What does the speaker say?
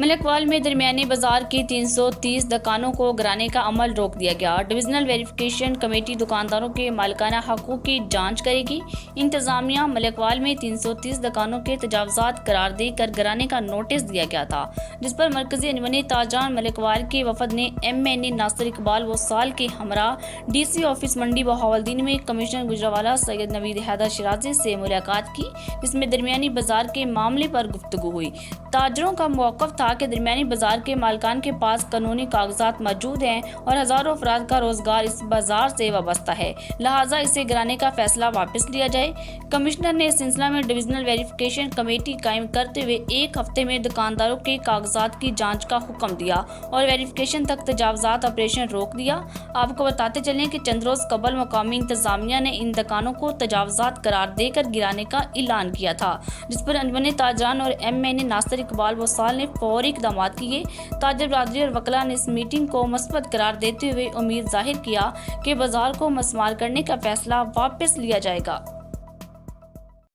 ملکوال میں درمیانی بازار کی 330 دکانوں کو گرانے کا عمل روک دیا گیا۔ ڈویژنل ویریفیکیشن کمیٹی دکانداروں کے مالکانہ حقوق کی جانچ کرے گی۔ انتظامیہ ملکوال میں 330 دکانوں کے تجاوزات قرار دے کر گرانے کا نوٹس دیا گیا تھا، جس پر مرکزی انجمن تاجران ملکوال کے وفد نے ایم این اے ناصر اقبال وصال کے ہمراہ ڈی سی آفس منڈی بہاولدین میں کمشنر گجرانوالہ سید نوید حیدر شیرازی سے ملاقات کی، جس میں درمیانی بازار کے معاملے پر گفتگو ہوئی۔ تاجروں کا موقف تھا کہ درمیانی بازار کے مالکان کے پاس قانونی کاغذات موجود ہیں اور ہزاروں افراد کا روزگار اس بازار سے وابستہ ہے، لہٰذا اسے گرانے کا فیصلہ واپس لیا جائے۔ کمشنر نے اس سلسلہ میں ڈویژنل ویریفیکیشن کمیٹی قائم کرتے ہوئے ایک ہفتے میں دکانداروں کے کاغذات کی جانچ کا حکم دیا اور ویریفیکیشن تک تجاوزات آپریشن روک دیا۔ آپ کو بتاتے چلیں کہ چند روز قبل مقامی انتظامیہ نے ان دکانوں کو تجاوزات قرار دے کر گرانے کا اعلان کیا تھا، جس پر انجمن تاجران اور ایم این اے ناصر اقبال وصال نے فوری اقدامات کیے۔ تاجر برادری اور وکلاء نے اس میٹنگ کو مثبت قرار دیتے ہوئے امید ظاہر کیا کہ بازار کو مسمار کرنے کا فیصلہ واپس لیا جائے گا۔